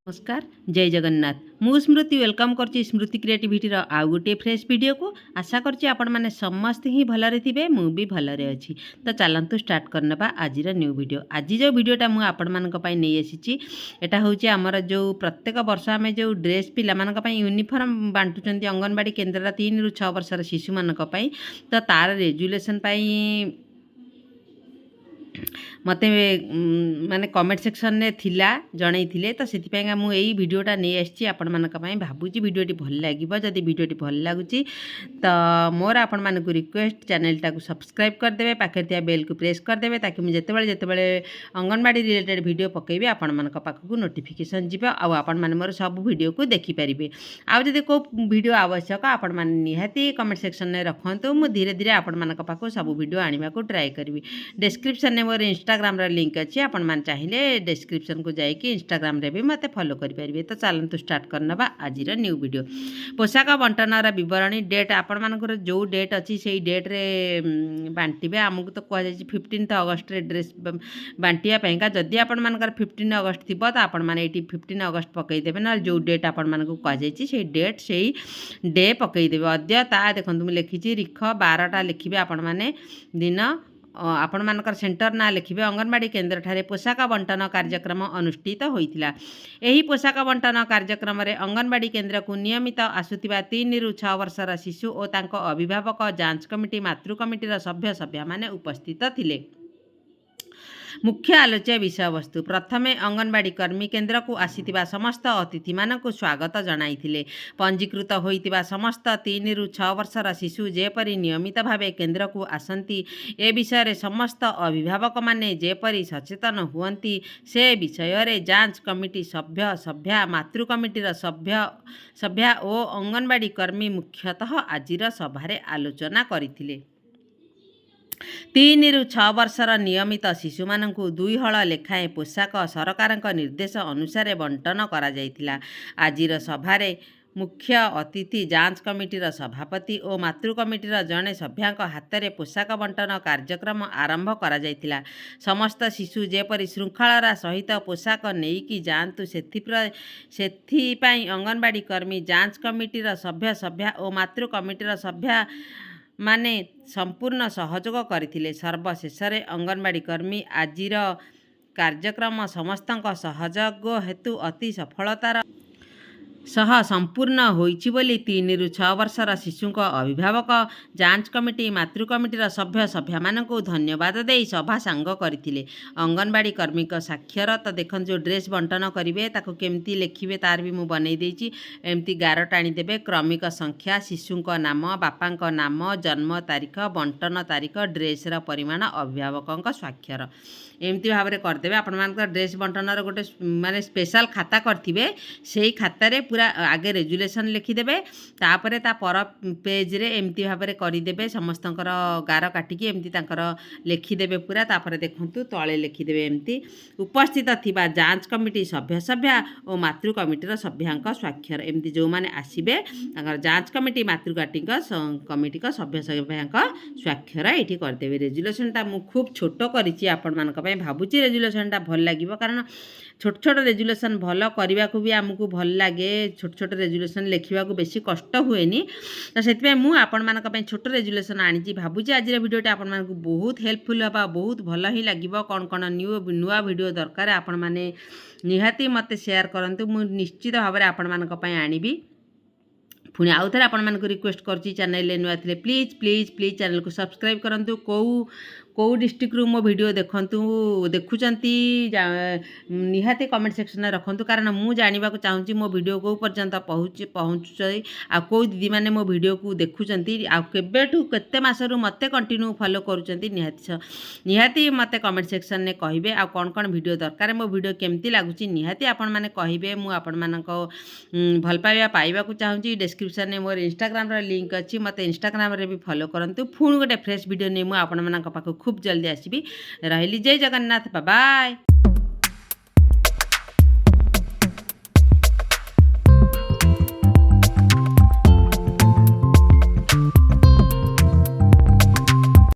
नमस्कार जय जगन्नाथ मु स्मृति वेलकम करची स्मृति क्रिएटिविटी आउ गोटे फ्रेश वीडियो को आशा करची आपण माने समस्त ही भलरे थिबे मु भी भलरे अछि तो चलंतु स्टार्ट करनबा आजिर न्यू वीडियो। आज जो वीडियोटा मु आपण मानक पई नै आसीची एटा होची हमर जो प्रत्येक वर्ष आमे जो ड्रेस पिला मानक पई यूनिफॉर्म बांटुचंती अंगनवाड़ी केन्द्र 3 रु 6 वर्षर शिशु मानक पई तो तार रेजुलेशन पई मते माने कमेंट सेक्शन ने थिला जणै थिले तो सेति पेंगा मु एई वीडियोटा नै आछि आपण मानक पई भाबुची वीडियोटी भल लागिबो। जदि वीडियोटी भल लागुची तो मोर आपण मानक रिक्वेस्ट चैनल टाको सब्सक्राइब कर देबे पाखे थिया बेल को प्रेस कर देबे ताकि मु जेतेबेले अंगनवाड़ी रिलेटेड वीडियो पकेबे आपण मानक पाखकु नोटिफिकेशन जिबो आ आपण माने मोर सब वीडियो को देखि परिबे। आ जदि को वीडियो आवश्यक आपण माने निहाती कमेंट सेक्शन ने रखंतु मु धीरे धीरे आपण मानक पाखकु सब वीडियो आनिबा को ट्राई करबी। डिस्क्रिप्शन ने मोर इंस्टाग्राम रा लिंक अच्छी आपण मान चाहिए डिस्क्रिप्शन को जाइए इंस्टाग्राम रे भी मते फॉलो करेंगे। तो चलतु स्टार्ट करनबा आजिर न्यू वीडियो। पोशाक बंटनर बरणी डेट आपण मानकर जो डेट अच्छी से डेट रे बांटिबे आमको तो कह 15 अगस्ट रे ड्रेस बांटिया पैंका जदि आपण मानकर 15 अगस्ट थिबो तो आपण माने एटी 15 अगस्ट पकई देबे ना जो डेट आपण मानक कह से डेट से डे पकई देबे। अद्य ता देखंतु मैं लिखिछि रिख 12टा लिखिबे आपण माने दिन आपण मानकर सेंटर ना लिखिबे। अंगनवाड़ी केन्द्र ठारे पोशाक बंटन कार्यक्रम अनुष्ठित होइतिला। एही पोशाक बंटन कार्यक्रम रे अंगनवाड़ी केन्द्र को नियमित आसुतिबा 3 रु 6 वर्षर शिशु और तांको अभिभावक जांच कमिटी मातृ कमिटीर सभ्य सभ्या माने उपस्थित थिले। मुख्य आलोच्य विषय वस्तु प्रथमे अंगनवाड़ी कर्मी केन्द्र को आसीतिबा समस्त अतिथि मानक स्वागत जणाइथिले। पंजीकृत होइतिबा समस्त 3 रु 6 वर्षर शिशु जेपरी नियमित भावे केन्द्र को आसंती ए विषय रे समस्त अभिभावक माने जेपरी सचेतन हुअंती से विषय रे जांच कमिटी सभ्य सभ्या मातृ कमिटीर सभ्या और अंगनवाड़ी कर्मी मुख्यतः आजिर सभारे आलोचना करिथिले। 3 रु 6 वर्षर नियमित शिशु मानकु 2 हल लेखाएं पोशाक सरकार निर्देश अनुसार बंटन करा जाइतिला। आजिर सभारे मुख्य अतिथि जांच कमिटीर सभापति और मातृ कमिटीर जड़े सभ्यांक हाथ में पोशाक बंटन कार्यक्रम आरंभ करा जाइतिला। समस्त शिशु जेपरी श्रृंखलार सहित पोशाक नेइकी जांतु सेथिपाई अंगनवाड़ी कर्मी जांच कमिटीर सभ्य सभ्या और मातृ कमिटीर सभ्या माने संपूर्ण सहयोग करथिले। सर्वशेष अंगनवाड़ी कर्मी आजिर कार्यक्रम समस्तक सहयोग हेतु अति सफलतार सह संपूर्ण होइछि बोली 3 रु 6 वर्षर शिशु अभिभावक जांच कमिटी मातृ कमिटीर सभ्य सभ्या मानकु धन्यवाद दे सभा सांग करथिले। अंगनवाड़ी कर्मी को साक्षर तो देखन जो ड्रेस बंटन करिवे ताको केमती लिखिबे तार भी मु बनै देछि। एमती गार टाणी देबे क्रमिक संख्या शिशु नाम बापा नाम जन्म तारीख बंटन तारीख ड्रेस रा परिमाण अभिभावक स्वाक्षर एमती भाव में करदे। आपण मानक ड्रेस बंटनर गोटे माने स्पेशल खाता करथिबे सेही खाता रे पूरा आगे रेजुलेशन लिखिदेवे तापरे ता पर पेज रे एमती भाव में करदेवे समस्तंकर गार काटिकी एमती तांकर लिखिदेवे पूरा तापरे देखंतु तळे लिखिदेवे एमती उपस्थित थिबा जांच कमिटी सभ्य सभ्या और मातृ कमिटीर सभ्यांक स्वाक्षर एमती जो माने आसीबे तांकर जांच कमिटी मातृ कमिटी का सभ्य सभ्यांक स्वाक्षर एठी करदेवे। रेजुलेशन ता मु खूब छोट करिछि आपण मानक पय भाबुची रेजुलेशन टा भल लागिबो कारण छोट छोट रेजुलेशन भल करने को भी आमको भल लगे। छोट छोट रेजुलेशन लिखा बेसी कष्ट हुएनी तो से मुझे आपण मान छोट रेजुलेशन आनी भावुची आज भिडियोटा आपण मानक बहुत हेल्पफुल हाँ बहुत भल ही लगे। कौन कौन नुआ वीडियो दरकार आपण मैंने निहाती मत शेयर करूँ मुझे निश्चित भाव में आपण मानक आनिबी। पुणी आउ थे आपण मानक रिक्वेस्ट करछि चैनल नुआ थे प्लीज प्लीज प्लीज चैनल को सब्सक्राइब करूँ। कौ डिस्ट्रिक्ट रू मो वीडियो देखुचंती निहाती कमेंट सेक्शन में रखंतु कारण मु जानिबा को चाहूँगी मो वीडियो को पर्यंत पहुँचुचे आ कौ दीदी माने मो वीडियो को देखुचंती आ केबेठु केते मासरु मते कंटिन्यू फॉलो करूचंती निहाती मते कमेंट सेक्शन में कहिबे आ कौन कौन वीडियो दरकार मो वीडियो केमती लागुची निहाती आपण माने कहिबे मु आपण मानक भल पाइबा पाइबा को चाहूँगी। डिस्क्रिप्शन में मोर इंस्टाग्राम रा लिंक अच्छी मते इंस्टाग्राम रे भी फॉलो करंतु। पुणी गोटे फ्रेश वीडियो ने मु आपण मानक पाखु खूब जल्दी आसीबी। रहिली जय जगन्नाथ बाय।